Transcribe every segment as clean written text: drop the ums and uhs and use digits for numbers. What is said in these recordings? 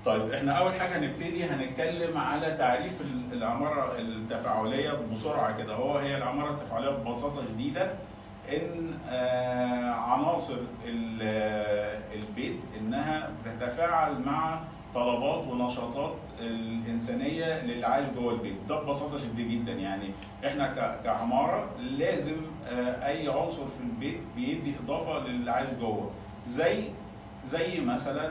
طيب احنا اول حاجه هنتكلم على تعريف العماره التفاعليه بسرعه كده. هي العماره التفاعليه ببساطه شديده ان عناصر البيت انها بتتفاعل مع طلبات ونشاطات الانسانيه للي عايش جوه البيت. ده ببساطه شديده جدا. يعني احنا كعماره لازم اي عنصر في البيت بيدي اضافه للي عايش جوه، زي مثلا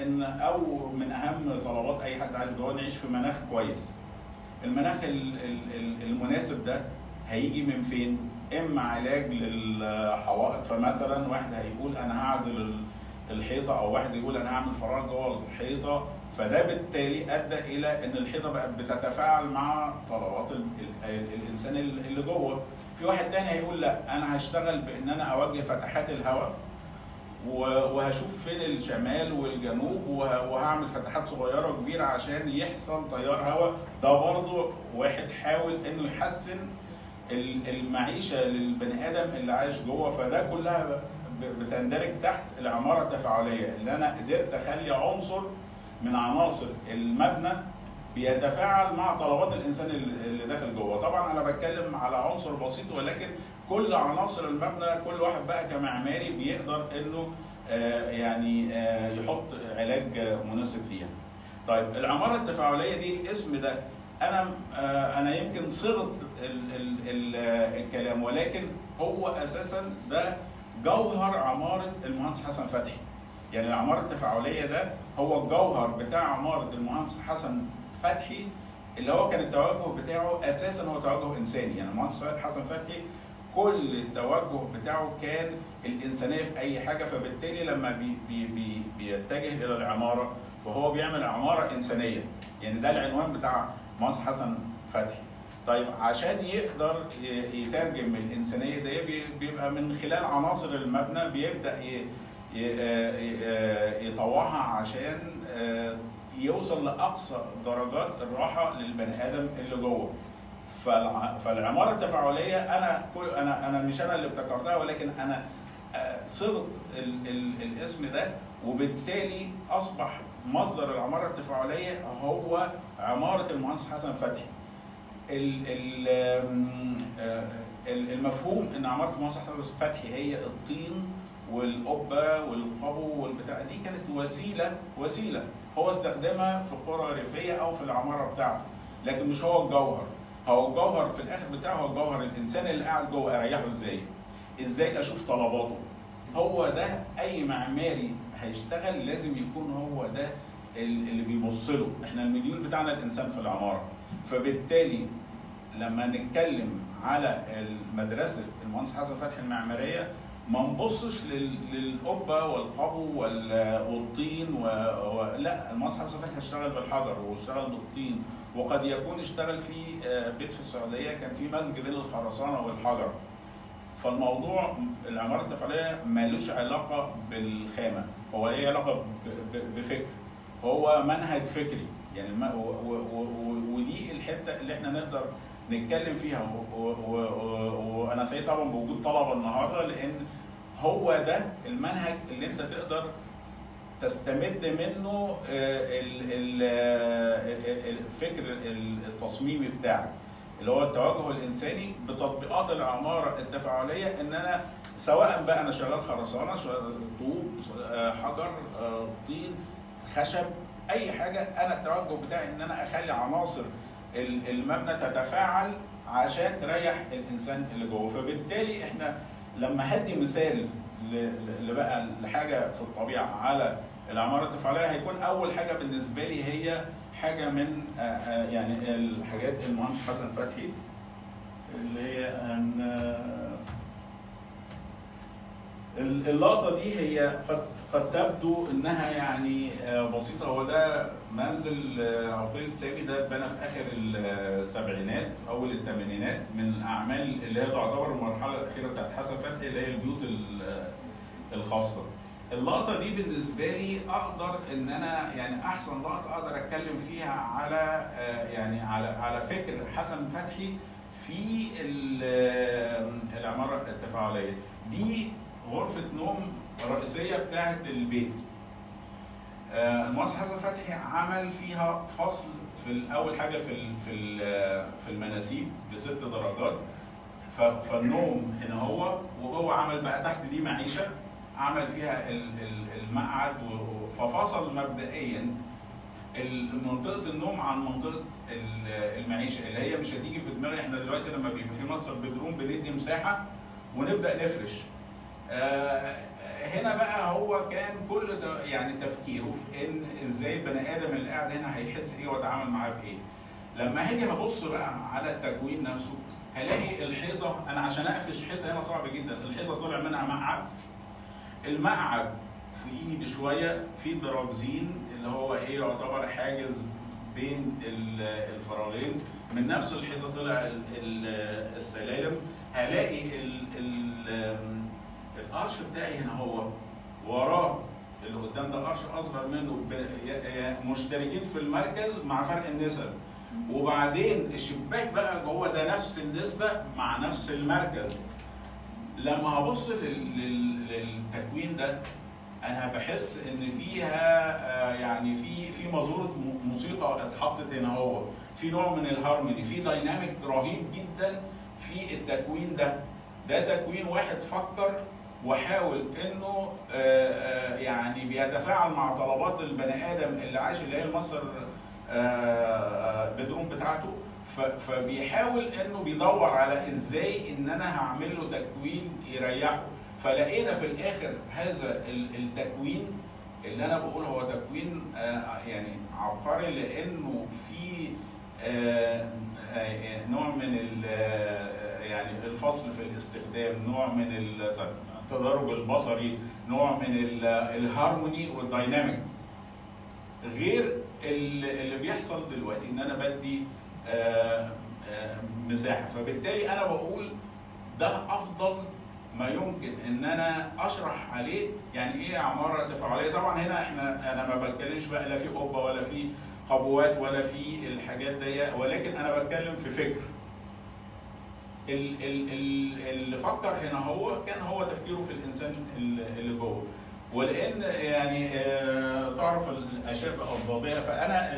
ان او من اهم طلبات اي حد عايش جوه نعيش في مناخ كويس. المناخ المناسب ده هيجي من فين؟ اما علاج للحوائط، فمثلا واحد هيقول انا هعزل الحيطه، او واحد يقول انا هعمل فراغ جوه الحيطه، فده بالتالي ادى الى ان الحيطه بقت بتتفاعل مع طلبات الانسان اللي جوه. في واحد تاني هيقول لا، انا هشتغل بان انا اوجه فتحات الهواء وهشوف فين الشمال والجنوب وهعمل فتحات صغيره وكبيره عشان يحصل تيار هواء. ده برضه واحد حاول انه يحسن المعيشه للبني ادم اللي عايش جوه. فده كلها بتندرج تحت العماره التفاعليه، اللي انا قدرت اخلي عنصر من عناصر المبنى بيتفاعل مع طلبات الانسان اللي داخل جوه. طبعا انا بتكلم على عنصر بسيط، ولكن كل عناصر المبنى كل واحد بقى كمعماري بيقدر انه يحط علاج مناسب ليها. طيب العماره التفاعليه دي الاسم ده انا يمكن صغت الكلام، ولكن هو اساسا ده جوهر عماره المهندس حسن فتحي. يعني العماره التفاعليه ده هو الجوهر بتاع عماره المهندس حسن فتحي، اللي هو كان التوجه بتاعه اساسا هو توجه انساني. يعني المهندس حسن فتحي كل التوجه بتاعه كان الانسانيه في اي حاجه، فبالتالي لما بيتجه الى العماره فهو بيعمل عماره انسانيه. يعني ده العنوان بتاع المهندس حسن فتحي. طيب عشان يقدر يترجم الانسانيه دي بيبقى من خلال عناصر المبنى، بيبدا يطوعها عشان يوصل لاقصى درجات الراحه للبني ادم اللي جوه. فالعماره التفاعليه انا مش انا اللي ابتكرتها، ولكن انا صغت الاسم ده، وبالتالي اصبح مصدر العماره التفاعليه هو عماره المهندس حسن فتحي. المفهوم ان عماره المهندس حسن فتحي هي الطين والقبه والقبو والبتاع، دي كانت وسيله هو استخدمها في قرى ريفيه او في العماره بتاعته، لكن مش هو الجوهر. هو الجوهر في الاخر بتاعه هو الجوهر الانسان اللي قاعد جوه، اريحه ازاي اشوف طلباته. هو ده اي معماري هيشتغل لازم يكون هو ده اللي بيبص له. احنا المديول بتاعنا الانسان في العماره، فبالتالي لما نتكلم على مدرسه المهندس حسن فتحي المعماريه ما نبصش للقبه والقبو والطين لا، المهندس حسن فتحي اشتغل بالحجر واشتغل بالطين، وقد يكون اشتغل في بيت في السعوديه كان في مزج بين الخرسانه والحجر. فالموضوع العماره التفاعليه مالوش علاقه بالخامه، هو ليه علاقه بفكر، هو منهج فكري. يعني ودي الحته اللي احنا نقدر نتكلم فيها. وانا سعيد طبعا بوجود طلبه النهارده، لان هو ده المنهج اللي انت تقدر تستمد منه الفكر التصميمي بتاعك، اللي هو التوجه الانساني بتطبيقات العماره التفاعليه. ان انا سواء بقى انا شغال خرسانه، طوب، حجر، طين، خشب، اي حاجه، انا التوجه بتاعي ان انا اخلي عناصر المبنى تتفاعل عشان تريح الانسان اللي جوه. فبالتالي احنا لما هدي مثال بقى لحاجه في الطبيعه على العماره التفاعليه، هيكون اول حاجه بالنسبه لي هي حاجه من يعني الحاجات المهندس حسن فتحي، اللي هي اللقطه دي هي قد تبدو انها يعني بسيطه. هو ده منزل عقيل سامي، ده اتبنى في اخر السبعينات اول الثمانينات، من الاعمال اللي هي تعتبر المرحله الاخيره بتاعت حسن فتحي، اللي هي البيوت الخاصه. اللقطه دي بالنسبه لي اقدر ان انا يعني احسن لقطه اقدر اتكلم فيها على يعني على فكر حسن فتحي في العماره التفاعليه. دي غرفه نوم رئيسيه بتاعه البيت. المهندس حسن فتحي عمل فيها فصل في اول حاجه في المناسيب ب6 درجات. فالنوم هنا وهو عمل بقى تحت دي معيشه، عمل فيها المقعد، ففصل مبدئيا منطقه النوم عن منطقه المعيشه، اللي هي مش هتيجي في دماغي. احنا دلوقتي لما بيبقى في ماستر بيدروم بندي مساحه ونبدا نفرش. هنا بقى هو كان كل يعني تفكيره في ان ازاي البني ادم اللي قاعد هنا هيحس ايه ويتعامل معاه بايه. لما هاجي هبص بقى على التكوين نفسه هلاقي الحيطه، انا عشان اقفش حيطه هنا صعب جدا، الحيطه طلع منها مقعد، المقعد فوقيه بشويه في درابزين اللي هو ايه يعتبر حاجز بين الفراغين، من نفس الحيطه طلع السلالم. هلاقي القرش بتاعي هنا وراه اللي قدام ده قرش اصغر منه، مشتركين في المركز مع فرق النسب، وبعدين الشباك بقى جوه ده نفس النسبه مع نفس المركز. لما هبص للتكوين ده انا بحس ان فيها يعني في مزوره موسيقى اتحطت هنا، في نوع من الهارموني، في دايناميك رهيب جدا في التكوين ده. ده تكوين واحد فكر وحاول انه يعني بيتفاعل مع طلبات البني ادم اللي عايش، اللي هي الماستر بدروم بتاعته، فبيحاول انه بيدور على ازاي ان انا هعمل له تكوين يريحه. فلقينا في الاخر هذا التكوين اللي انا بقول هو تكوين يعني عبقري، لانه في نوع من يعني الفصل في الاستخدام، نوع من التدرج البصري، نوع من الهارموني والدايناميك، غير اللي بيحصل دلوقتي ان انا بدي مساحه. فبالتالي انا بقول ده افضل ما يمكن ان انا اشرح عليه يعني ايه عماره تفاعليه. طبعا هنا انا ما بتكلمش بقى لا في قبه ولا في قبوات ولا في الحاجات دي، ولكن انا بتكلم في فكر. اللي فكر هنا كان هو تفكيره في الانسان اللي جوه، ولان يعني تعرف الاشياء بافضادها، فانا